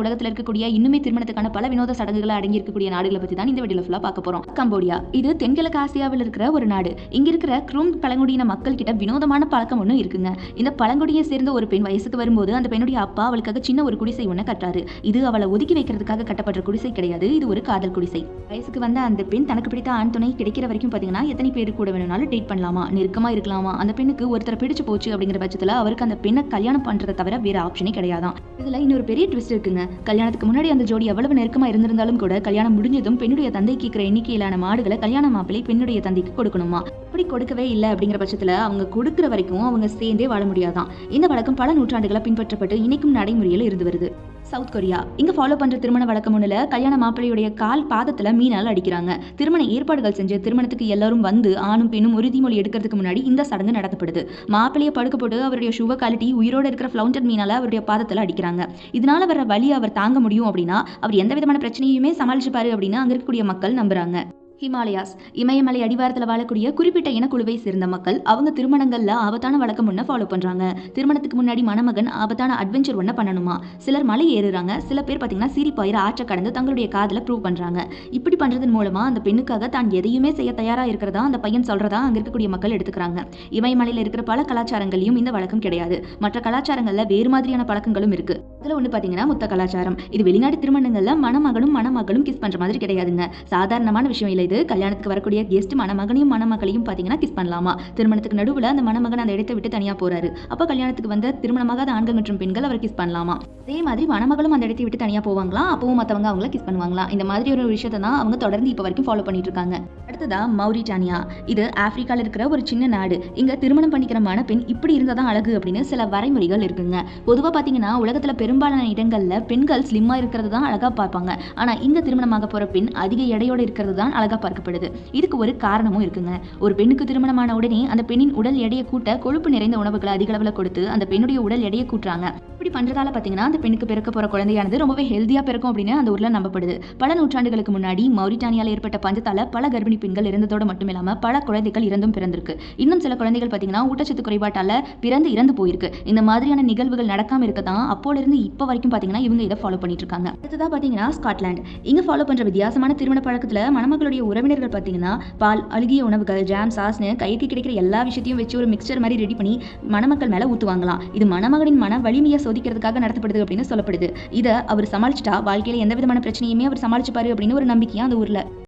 உலகத்துல இருக்கக்கூடிய இன்னுமே திருமணத்துக்கான பல வினோத சடங்குகளை அடங்கி இருக்கக்கூடிய நாடுகளை பத்தி தான் இந்த வீடியோல ஃபுல்லா பார்க்க போறோம். கம்போடியா இது தென்கிழக்கு ஆசியாவில் இருக்கிற ஒரு நாடு. இங்க இருக்கிற குரும் பழங்குடியின மக்கள் கிட்ட வினோதமான பழக்கம் ஒண்ணு இருக்குங்க. இந்த பழங்குடியை சேர்ந்த ஒரு பெண் வயசுக்கு வரும்போது அந்த பெண்ணுடைய அப்பா அவளுக்காக சின்ன ஒரு குடிசை ஒண்ணு கட்டுறாரு. இது அவளை ஒதுக்கி வைக்கிறதுக்காக கட்டப்பட்ட குடிசை கிடையாது, இது ஒரு காதல் குடிசை. வயசுக்கு வந்த அந்த பெண் தனக்கு பிடித்த ஆண் துணை கிடைக்கிற வரைக்கும் பாத்தீங்கன்னா எத்தனை பேரு கூட வேணும்னாலும் டேட் பண்ணலாமா, நெருக்கமா இருக்கலாமா. அந்த பெண்ணுக்கு ஒருத்தர் பிடிச்சு போச்சு அப்படிங்கிற பட்சத்துல அவருக்கு அந்த பெண்ணை கல்யாணம் பண்றதை தவிர வேற ஆப்ஷனே கிடையாதான். இதுல இன்னொரு பெரிய ட்விஸ்ட் இருக்குங்க. கல்யாணத்துக்கு முன்னாடி அந்த ஜோடி எவ்வளவு நெருக்கமா இருந்திருந்தாலும் கூட கல்யாணம் முடிஞ்சதும் பெண்ணுடைய தந்தை கேட்கிற எண்ணிக்கையிலான மாடுகளை கல்யாண மாப்பிள்ளை பெண்ணுடைய தந்தைக்கு கொடுக்கணுமா. அப்படி கொடுக்கவே இல்லை அப்படிங்கிற பட்சத்துல அவங்க கொடுக்கிற வரைக்கும் அவங்க சேர்ந்தே வாழ முடியாதான். இந்த வழக்கம் பல நூற்றாண்டுகளை பின்பற்றப்பட்டு இன்னைக்கும் நடைமுறையில் இருந்து வருது. சவுத் கொரியா இங்க ஃபாலோ பண்ற திருமண வழக்கம் ஒண்ணுல கல்யாண மாப்பிள்ளையுடைய கால் பாதத்துல மீனால் அடிக்கிறாங்க. திருமண ஏற்பாடுகள் செஞ்சு திருமணத்துக்கு எல்லாரும் வந்து ஆணும் பெண்ணும் உறுதிமொழி எடுக்கிறதுக்கு முன்னாடி இந்த சடங்கு நடத்தப்படுது. மாப்பிள்ளைய படுக்க போட்டு அவருடைய சுவ கழட்டி உயிரோட இருக்கிற ஃபிளவுண்டட் மீனால அவருடைய பாதத்துல அடிக்கிறாங்க. இதனால வர வலி அவர் தாங்க முடியும் அப்படின்னா அவர் எந்த விதமான பிரச்சனையுமே சமாளிச்சுப்பாரு அப்படின்னு அங்க இருக்கக்கூடிய மக்கள் நம்புறாங்க. ஹிமாலயாஸ் இமயமலை அடிவாரத்தில் வாழக்கூடிய குறிப்பிட்ட இனக்குழுவை சேர்ந்த மக்கள் அவங்க திருமணங்கள்ல ஆபத்தான வழக்கம் ஒண்ணு ஃபாலோ பண்றாங்க. திருமணத்துக்கு முன்னாடி மணமகன் ஆபத்தான அட்வென்ச்சர் ஒண்ணு பண்ணணுமா. சிலர் மலை ஏறுறாங்க, சில பேர் பாத்தீங்கன்னா சீரிப்பாயிர ஆற்ற கடந்து தங்களுடைய காதல ப்ரூவ் பண்றாங்க. இப்படி பண்றதன் மூலமா அந்த பெண்ணுக்காக தான் எதையுமே செய்ய தயாரா இருக்கிறதா அந்த பையன் சொல்றதா அங்க இருக்கக்கூடிய மக்கள் எடுத்துக்கிறாங்க. இமயமலையில இருக்கிற பல கலாச்சாரங்களையும் இந்த வழக்கம் கிடையாது. மற்ற கலாச்சாரங்கள்ல வேறு மாதிரியான பழக்கங்களும் இருக்கு. அதுல ஒண்ணு பாத்தீங்கன்னா முத்த கலாச்சாரம். இது வெளிநாட்டு திருமணங்கள்ல மணமகனும் மணமகளும் கிஸ் பண்ற மாதிரி கிடையாதுங்க. சாதாரணமான விஷயம் இல்லை. இது கல்யாணத்துக்கு வரக்கூடிய கெஸ்ட் மணமகனையும் மணமகளையும் பாத்தீங்கன்னா கிஸ் பண்ணலாமா. திருமணத்துக்கு நடுவுல அந்த மணமகன் அந்த இடத்தை விட்டு தனியா போறாரு. அப்ப கல்யாணத்துக்கு வந்த திருமணமாகாத ஆண்கள் மற்றும் பெண்கள் அவர் கிஸ் பண்ணலாமா. அதே மாதிரி மணமகளும் அந்த இடத்தை விட்டு தனியா போவாங்களா, அப்பவும் மத்தவங்க அவங்கள கிஸ் பண்ணுவாங்களா. இந்த மாதிரி ஒரு விஷயத்தை தான் அவங்க தொடர்ந்து இப்ப வரைக்கும் ஃபாலோ பண்ணிட்டு இருக்காங்க. அடுத்ததா மௌரிட்டானியா. இது ஆப்பிரிக்கால இருக்கிற ஒரு சின்ன நாடு. இங்க திருமணம் பண்ணிக்கிற மணப்பெண் இப்படி இருந்தாதான் அழகு அப்படின்னு சில வரைமுறைகள் இருக்குங்க. பொதுவா பாத்தீங்கன்னா உலகத்துல பெரும்பாலான இடங்கள்ல பெண்கள் ஸ்லிம்மா இருக்கிறது தான் அழகா பார்ப்பாங்க. ஆனா இங்க திருமணமாக போற பெண் அதிக எடையோட இருக்கிறது தான் அழகா பார்க்கப்படுது. இதுக்கு ஒரு காரணமும் இருக்குங்க. ஒரு பெண்ணுக்கு திருமணமான உடனே அந்த பெண்ணின் உடல் எடையை கூட்ட கொழுப்பு நிறைந்த உணவுகளை அதிக அளவுல கொடுத்து அந்த பெண்ணுடைய உடல் எடையை கூட்டுறாங்க. இப்படி பண்றதால பாத்தீங்கன்னா அந்த பெண்ணுக்கு பிறக்க போற குழந்தையானது ரொம்பவே ஹெல்தியா பிறக்கும் அப்படின்னு அந்த ஊர்ல நம்பப்படுது. பல நூற்றாண்டுகளுக்கு முன்னாடி மௌரிட்டானியால ஏற்பட்ட பஞ்சத்தால பல கர்ப்பிணி பெண்கள் இறந்ததோட மட்டும் இல்லாம பல குழந்தைகள் இறந்தும் பிறந்திருக்கு. இன்னும் சில குழந்தைகள் பாத்தீங்கன்னா ஊட்டச்சத்து குறைபாட்டால பிறந்து இறந்து போயிருக்கு. இந்த மாதிரியான நிகழ்வுகள் நடக்காம இருக்கதான் அப்போல இருந்து இப்ப வரைக்கும் பாத்தீங்கன்னா இவங்க இதை ஃபாலோ பண்ணிட்டு இருக்காங்க. அடுத்ததா பாத்தீங்கன்னா ஸ்காட்லாந்து. இங்க ஃபாலோ பண்ற வித்தியாசமான திருமண பழக்கத்துல மணமகளுடைய உறவினர்கள் பாத்தீங்கன்னா பால், அழுகிய உணவுகள், ஜாம், சாஸ்னு கைக்கு கிடைக்கிற எல்லா விஷயத்தையும் வச்சு ஒரு மிக்சர் மாதிரி ரெடி பண்ணி மணமக்கள் மேல ஊத்துவாங்களாம். இது மணமகனின் மன வலிமையை சோதிக்கிறதுக்காக நடத்தப்படுது அப்படின்னு சொல்லப்படுது. இதை அவர் சமாளிச்சுட்டா வாழ்க்கையில எந்த விதமான பிரச்சனையுமே அவர் சமாளிச்சுப்பாரு அப்படின்னு ஒரு நம்பிக்கையா அந்த ஊர்ல